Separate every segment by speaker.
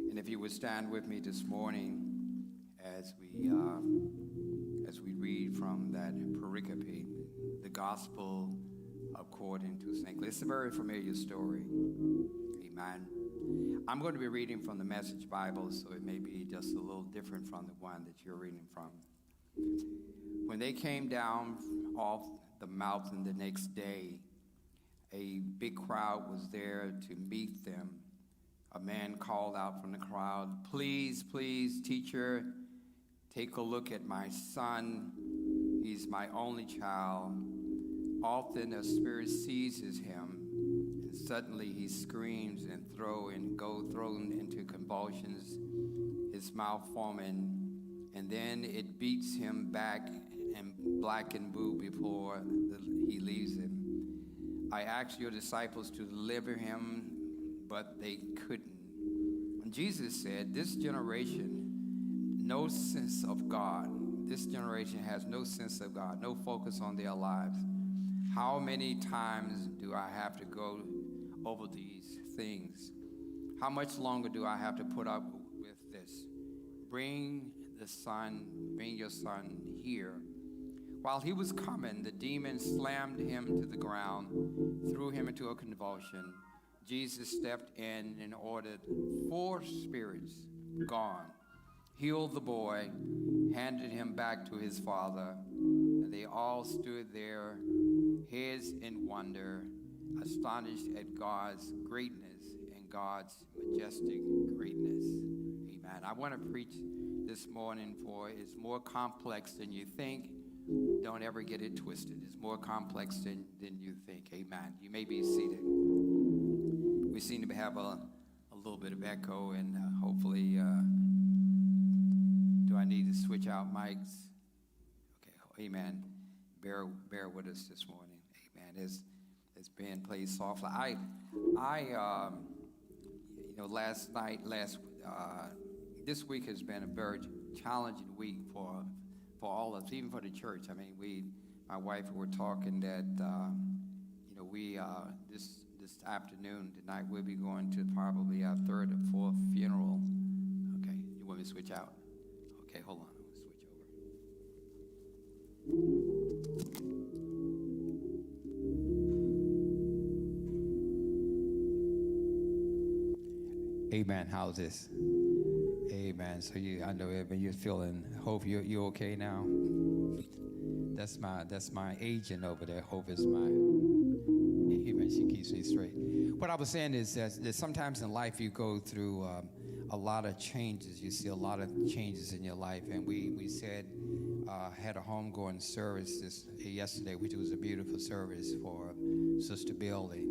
Speaker 1: And if you would stand with me this morning as we read from that pericope, the Gospel according to St. Luke. It's a very familiar story. Amen. I'm going to be reading from the Message Bible, so it may be just a little different from the one that you're reading from. When they came down off the mountain the next day, a big crowd was there to meet them. A man called out from the crowd, "Please, please, teacher, take a look at my son. He's my only child. Often a spirit seizes him, and suddenly he screams and thrown into convulsions, his mouth foaming, and then it beats him back and black and blue before he leaves him. I asked your disciples to deliver him, but they couldn't." And Jesus said, "This generation, no sense of God. This generation has no sense of God, no focus on their lives. How many times do I have to go over these things? How much longer do I have to put up with this? Bring your son here." While he was coming, the demon slammed him to the ground, threw him into a convulsion. Jesus stepped in and ordered 4 spirits gone, healed the boy, handed him back to his father, and they all stood there, heads in wonder, astonished at God's greatness and God's majestic greatness. Amen. I want to preach this morning for it's more complex than you think. Don't ever get it twisted. It's more complex than you think. Amen. You may be seated. We seem to have a little bit of echo, and hopefully, do I need to switch out mics? Okay, amen. Bear with us this morning. Amen. It's been played softly. This week has been a very challenging week for all of us, even for the church. I mean, my wife and we were talking that, this afternoon, tonight, we'll be going to probably our 3rd or 4th funeral. Okay, you want me to switch out? Okay, hold on, I'm gonna switch over. Amen, how's this? Amen, so I know you're feeling, hope you're okay now. That's my agent over there. Hope is my, amen, she keeps me straight. What I was saying is that sometimes in life you go through a lot of changes. You see a lot of changes in your life. And we said, had a homegoing service yesterday, which was a beautiful service for Sister Billy.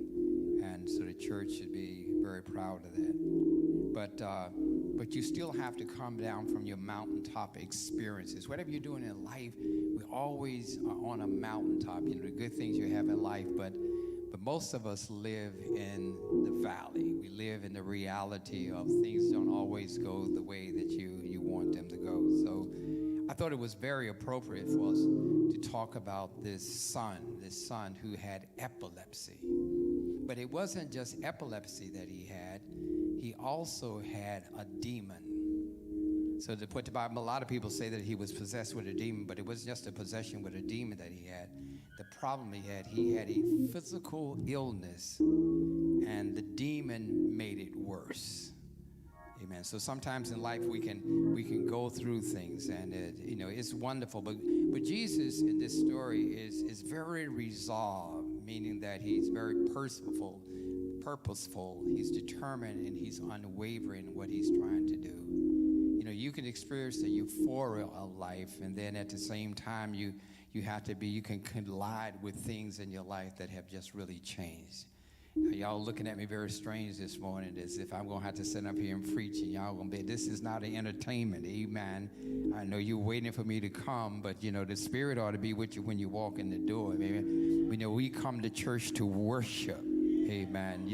Speaker 1: And so the church should be very proud of that. But you still have to come down from your mountaintop experiences. Whatever you're doing in life, we always are on a mountaintop. You know, the good things you have in life, but most of us live in the valley. We live in the reality of things don't always go the way that you want them to go. So I thought it was very appropriate for us to talk about this son who had epilepsy. But it wasn't just epilepsy that he had. He also had a demon. So to put the Bible, a lot of people say that he was possessed with a demon, but it wasn't just a possession with a demon that he had. The problem he had a physical illness, and the demon made it worse. Amen. So sometimes in life we can go through things, and it's wonderful. But Jesus in this story is very resolved, meaning that he's very purposeful. He's determined, and he's unwavering in what he's trying to do. You can experience the euphoria of life, and then at the same time you can collide with things in your life that have just really changed. Y'all looking at me very strange this morning, as if I'm going to have to sit up here and preach, and y'all going to be, this is not an entertainment, amen. I know you're waiting for me to come, but the Spirit ought to be with you when you walk in the door. Amen. We come to church to worship. Amen.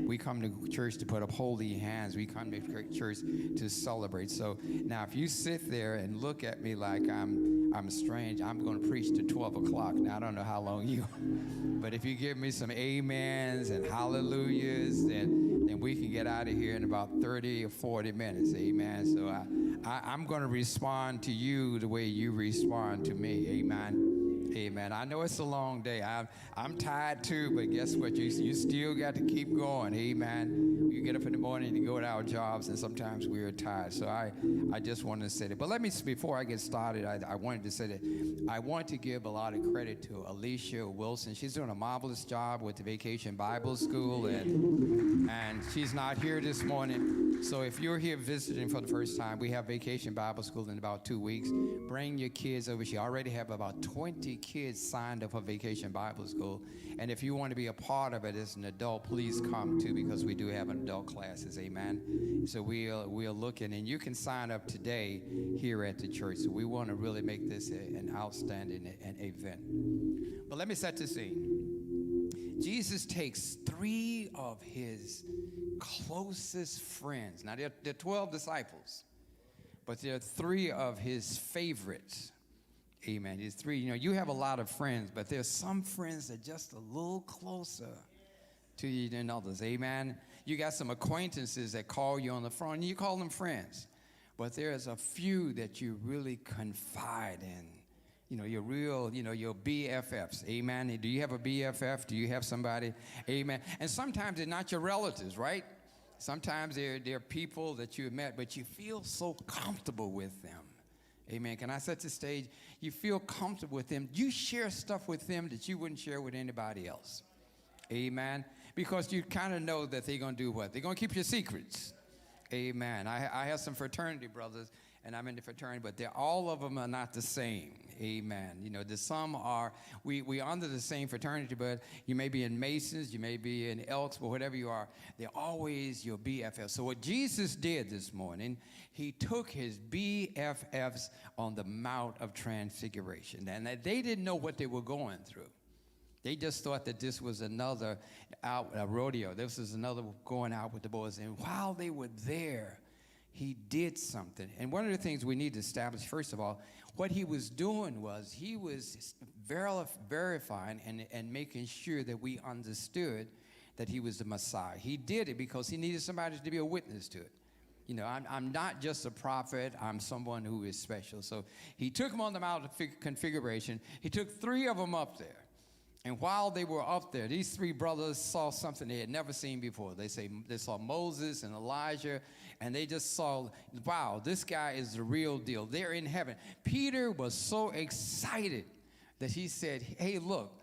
Speaker 1: We come to church to put up holy hands. We come to church to celebrate. So now if you sit there and look at me like I'm strange, I'm going to preach to 12 o'clock. Now, I don't know how long but if you give me some amens and hallelujahs, then then we can get out of here in about 30 or 40 minutes. Amen. So I'm going to respond to you the way you respond to me. Amen. Amen. I know it's a long day. I'm tired too, but guess what? You still got to keep going. Amen. You get up in the morning and you go to our jobs, and sometimes we're tired. So I just wanted to say that. But before I get started, I wanted to say that I want to give a lot of credit to Alicia Wilson. She's doing a marvelous job with the Vacation Bible School, and she's not here this morning. So if you're here visiting for the first time, we have Vacation Bible School in about 2 weeks. Bring your kids over. She already have about 20 kids signed up for Vacation Bible School. And if you want to be a part of it as an adult, please come too, because we do have adult classes. Amen. So we are looking, and you can sign up today here at the church. So we want to really make this an outstanding event. But let me set the scene. Jesus takes 3 of his closest friends. Now, there are 12 disciples, but there are 3 of his favorites. Amen. These 3, you have a lot of friends, but there's some friends that are just a little closer to you than others. Amen. You got some acquaintances that call you on the phone, and you call them friends. But there's a few that you really confide in. Your real, your BFFs. Amen. Do you have a BFF? Do you have somebody? Amen. And sometimes they're not your relatives, right? Sometimes they're people that you've met, but you feel so comfortable with them. Amen. Can I set the stage? You feel comfortable with them. You share stuff with them that you wouldn't share with anybody else. Amen. Because you kind of know that they're going to do what? They're going to keep your secrets. Amen. I have some fraternity brothers, and I'm in the fraternity, but all of them are not the same. Amen. Some are, we under the same fraternity, but you may be in Masons, you may be in Elks, but whatever you are, they're always your BFFs. So what Jesus did this morning, he took his BFFs on the Mount of Transfiguration, and they didn't know what they were going through. They just thought that this was another rodeo. This was another going out with the boys. And while they were there, he did something. And one of the things we need to establish, first of all, what he was doing was he was verifying and making sure that we understood that he was the Messiah. He did it because he needed somebody to be a witness to it. I'm not just a prophet. I'm someone who is special. So he took them on the Mount of Configuration. He took 3 of them up there. And while they were up there, these 3 brothers saw something they had never seen before. They saw Moses and Elijah, and they just saw, wow, this guy is the real deal. They're in heaven. Peter was so excited that he said, hey, look,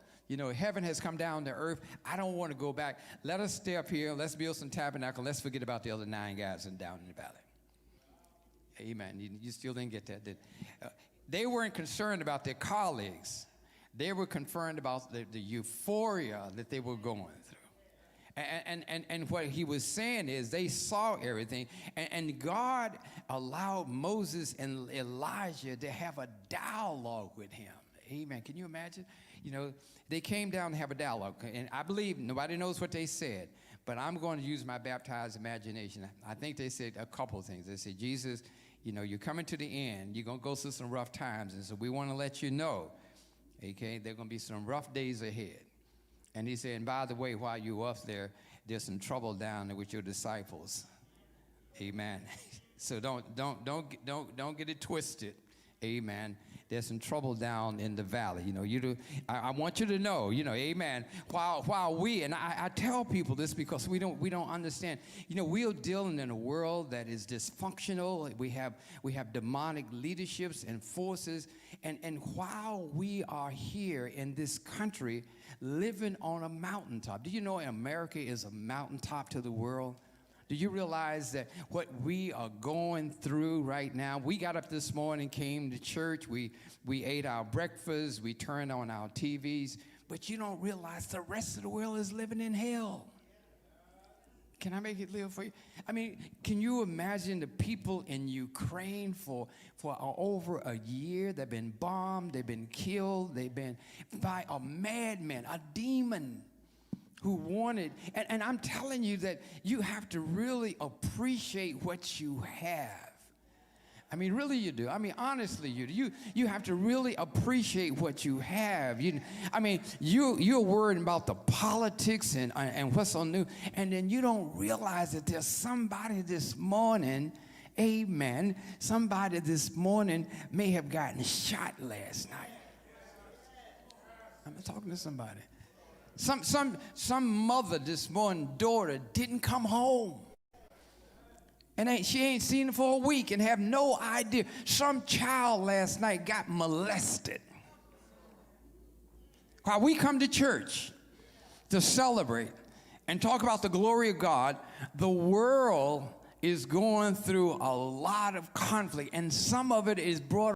Speaker 1: heaven has come down to earth. I don't want to go back. Let us stay up here. Let's build some tabernacle. Let's forget about the other 9 guys down in the valley. Amen. You still didn't get that, did they weren't concerned about their colleagues. They were concerned about the euphoria that they were going through. And what he was saying is they saw everything, and God allowed Moses and Elijah to have a dialogue with him. Amen. Can you imagine? They came down to have a dialogue, and I believe nobody knows what they said, but I'm going to use my baptized imagination. I think they said a couple of things. They said, Jesus, you're coming to the end. You're going to go through some rough times, and so we want to let you know, okay, there are going to be some rough days ahead. And he said, and by the way, while you're up there, there's some trouble down there with your disciples. Amen. So don't get it twisted. Amen. There's some trouble down in the valley. I want you to know, amen. While we, and I tell people this because we don't understand. We are dealing in a world that is dysfunctional. We have demonic leaderships and forces. And while we are here in this country living on a mountaintop, do you know America is a mountaintop to the world? Do you realize that what we are going through right now? We got up this morning, came to church, we ate our breakfast, we turned on our TVs, but you don't realize the rest of the world is living in hell. Can I make it live for you? I mean, can you imagine the people in Ukraine for over a year? They've been bombed, they've been killed, they've been by a madman, a demon who wanted, and I'm telling you that you have to really appreciate what you have. I mean, really you do. I mean, honestly you do. You have to really appreciate what you have. You're worried about the politics and what's on new, and then you don't realize that there's somebody this morning, amen, somebody this morning may have gotten shot last night. I'm talking to somebody. Some mother this morning, daughter, didn't come home. And she ain't seen it for a week and have no idea. Some child last night got molested. While we come to church to celebrate and talk about the glory of God, the world is going through a lot of conflict, and some of it is brought